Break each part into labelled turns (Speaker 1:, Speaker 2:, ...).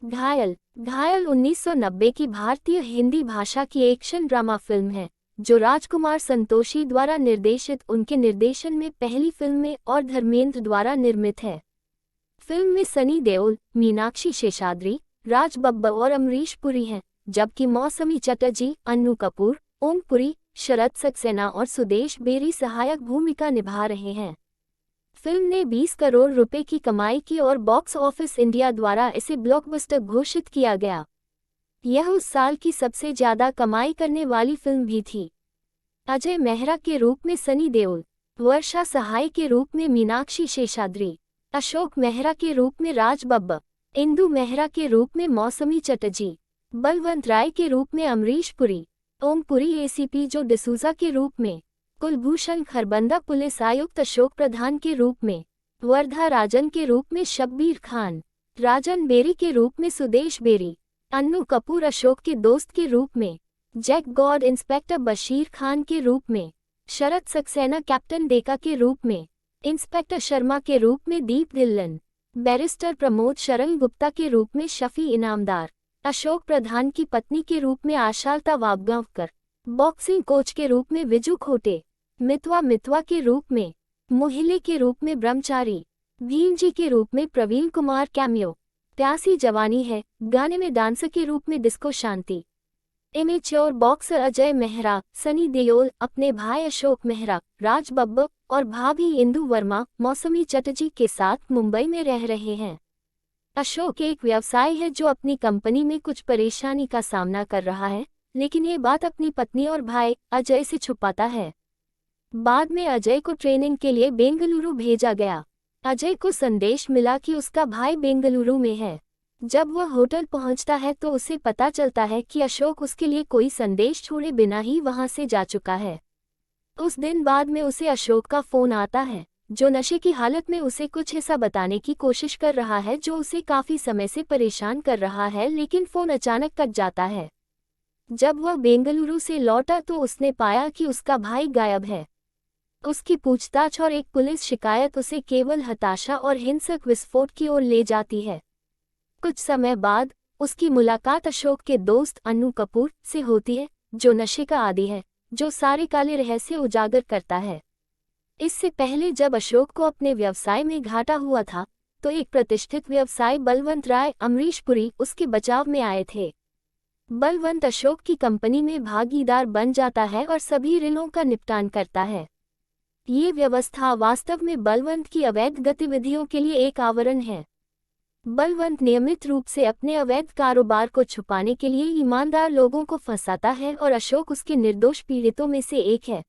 Speaker 1: घायल। घायल 1990 की भारतीय हिंदी भाषा की एक्शन ड्रामा फिल्म है जो राजकुमार संतोषी द्वारा निर्देशित उनके निर्देशन में पहली फिल्म में और धर्मेंद्र द्वारा निर्मित है। फिल्म में सनी देओल, मीनाक्षी शेषाद्री, राज बब्बर और अमरीश पुरी हैं, जबकि मौसमी चटर्जी, अन्नू कपूर, ओम पुरी, शरद सक्सेना और सुदेश बेरी सहायक भूमिका निभा रहे हैं। फिल्म ने 20 करोड़ रुपए की कमाई की और बॉक्स ऑफिस इंडिया द्वारा इसे ब्लॉकबस्टर घोषित किया गया। यह उस साल की सबसे ज्यादा कमाई करने वाली फिल्म भी थी। अजय मेहरा के रूप में सनी देओल, वर्षा सहाय के रूप में मीनाक्षी शेषाद्री, अशोक मेहरा के रूप में राज बब्बर, इंदु मेहरा के रूप में मौसमी चटर्जी, बलवंत राय के रूप में अमरीश पुरी, ओम पुरी एसीपी जो डिसूजा के रूप में, कुलभूषण खरबंदा पुलिस आयुक्त अशोक प्रधान के रूप में, वर्धा राजन के रूप में शब्बीर खान, राजन बेरी के रूप में सुदेश बेरी, अन्नू कपूर अशोक के दोस्त के रूप में, जैक गॉड इंस्पेक्टर बशीर खान के रूप में, शरद सक्सेना कैप्टन डेका के रूप में, इंस्पेक्टर शर्मा के रूप में दीप धिल्लन, बैरिस्टर प्रमोद शरण गुप्ता के रूप में शफी इनामदार, अशोक प्रधान की पत्नी के रूप में आशालता वाबगांवकर, बॉक्सिंग कोच के रूप में विजू खोटे, मितवा के रूप में, मोहिले के रूप में ब्रह्मचारी, भीम जी के रूप में प्रवीण कुमार कैमियो, प्यासी जवानी है गाने में डांसर के रूप में डिस्को शांति, इमेच्योर बॉक्सर अजय मेहरा, सनी देओल अपने भाई अशोक मेहरा, राज बब्बर और भाभी इंदु वर्मा मौसमी चटर्जी के साथ मुंबई में रह रहे हैं। अशोक एक व्यवसायी है जो अपनी कंपनी में कुछ परेशानी का सामना कर रहा है, लेकिन ये बात अपनी पत्नी और भाई अजय से छुपाता है। बाद में अजय को ट्रेनिंग के लिए बेंगलुरु भेजा गया। अजय को संदेश मिला कि उसका भाई बेंगलुरु में है। जब वह होटल पहुंचता है तो उसे पता चलता है कि अशोक उसके लिए कोई संदेश छोड़े बिना ही वहां से जा चुका है। उस दिन बाद में उसे अशोक का फोन आता है, जो नशे की हालत में उसे कुछ ऐसा बताने की कोशिश कर रहा है जो उसे काफी समय से परेशान कर रहा है, लेकिन फोन अचानक कट जाता है। जब वह बेंगलुरु से लौटा तो उसने पाया कि उसका भाई गायब है। उसकी पूछताछ और एक पुलिस शिकायत उसे केवल हताशा और हिंसक विस्फोट की ओर ले जाती है। कुछ समय बाद उसकी मुलाकात अशोक के दोस्त अन्नू कपूर से होती है, जो नशे का आदी है, जो सारे काले रहस्य उजागर करता है। इससे पहले जब अशोक को अपने व्यवसाय में घाटा हुआ था, तो एक प्रतिष्ठित व्यवसायी बलवंत राय, अमरीश पुरी उसके बचाव में आए थे। बलवंत अशोक की कंपनी में भागीदार बन जाता है और सभी ऋणों का निपटान करता है। ये व्यवस्था वास्तव में बलवंत की अवैध गतिविधियों के लिए एक आवरण है। बलवंत नियमित रूप से अपने अवैध कारोबार को छुपाने के लिए ईमानदार लोगों को फंसाता है और अशोक उसके निर्दोष पीड़ितों में से एक है।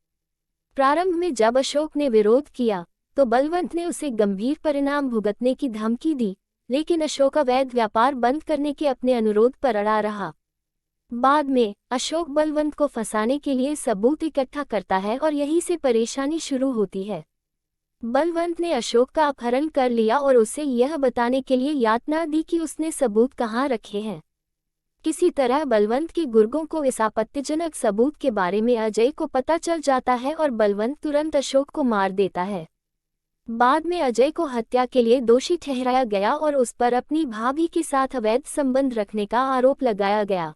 Speaker 1: प्रारंभ में जब अशोक ने विरोध किया तो बलवंत ने उसे गंभीर परिणाम भुगतने की धमकी दी, लेकिन अशोक अवैध व्यापार बंद करने के अपने अनुरोध पर अड़ा रहा। बाद में अशोक बलवंत को फंसाने के लिए सबूत इकट्ठा करता है और यहीं से परेशानी शुरू होती है। बलवंत ने अशोक का अपहरण कर लिया और उसे यह बताने के लिए यातना दी कि उसने सबूत कहाँ रखे हैं। किसी तरह बलवंत के गुर्गों को इस आपत्तिजनक सबूत के बारे में अजय को पता चल जाता है और बलवंत तुरंत अशोक को मार देता है। बाद में अजय को हत्या के लिए दोषी ठहराया गया और उस पर अपनी भाभी के साथ अवैध संबंध रखने का आरोप लगाया गया।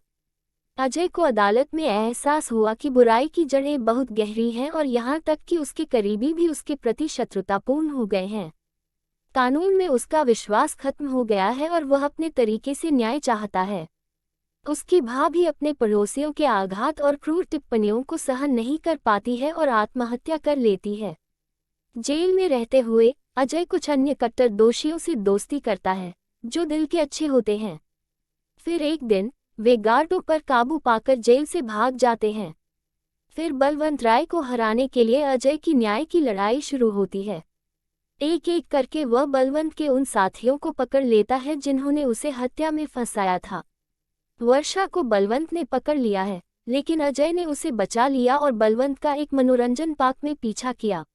Speaker 1: अजय को अदालत में एहसास हुआ कि बुराई की जड़ें बहुत गहरी हैं और यहाँ तक कि उसके करीबी भी उसके प्रति शत्रुतापूर्ण हो गए हैं। कानून में उसका विश्वास खत्म हो गया है और वह अपने तरीके से न्याय चाहता है। उसकी भाभी अपने पड़ोसियों के आघात और क्रूर टिप्पणियों को सहन नहीं कर पाती है और आत्महत्या कर लेती है। जेल में रहते हुए अजय कुछ अन्य कट्टर दोषियों से दोस्ती करता है, जो दिल के अच्छे होते हैं। फिर एक दिन वे गार्डों पर काबू पाकर जेल से भाग जाते हैं। फिर बलवंत राय को हराने के लिए अजय की न्याय की लड़ाई शुरू होती है। एक एक करके वह बलवंत के उन साथियों को पकड़ लेता है जिन्होंने उसे हत्या में फंसाया था। वर्षा को बलवंत ने पकड़ लिया है, लेकिन अजय ने उसे बचा लिया और बलवंत का एक मनोरंजन पार्क में पीछा किया।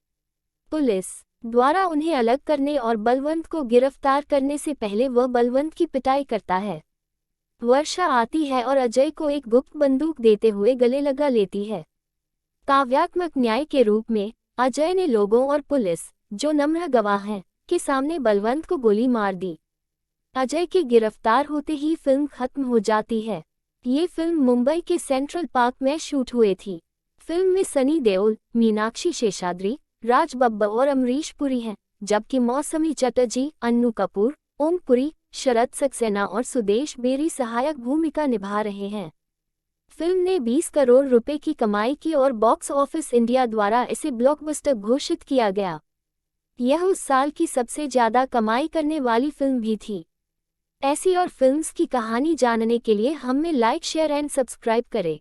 Speaker 1: पुलिस द्वारा उन्हें अलग करने और बलवंत को गिरफ्तार करने से पहले वह बलवंत की पिटाई करता है। वर्षा आती है और अजय को एक गुप्त बंदूक देते हुए गले लगा लेती है। काव्यात्मक न्याय के रूप में अजय ने लोगों और पुलिस, जो नम्र गवाह हैं, के सामने बलवंत को गोली मार दी। अजय के गिरफ्तार होते ही फिल्म खत्म हो जाती है। ये फिल्म मुंबई के सेंट्रल पार्क में शूट हुई थी। फिल्म में सनी देओल, मीनाक्षी शेषाद्री, राज बब्बर और अमरीश पुरी हैं, जबकि मौसमी चटर्जी, अन्नू कपूर, ओम पुरी, शरद सक्सेना और सुदेश बेरी सहायक भूमिका निभा रहे हैं। फिल्म ने 20 करोड़ रुपए की कमाई की और बॉक्स ऑफिस इंडिया द्वारा इसे ब्लॉकबस्टर घोषित किया गया। यह उस साल की सबसे ज्यादा कमाई करने वाली फिल्म भी थी। ऐसी और फिल्म्स की कहानी जानने के लिए हमें लाइक, शेयर एंड सब्सक्राइब करें।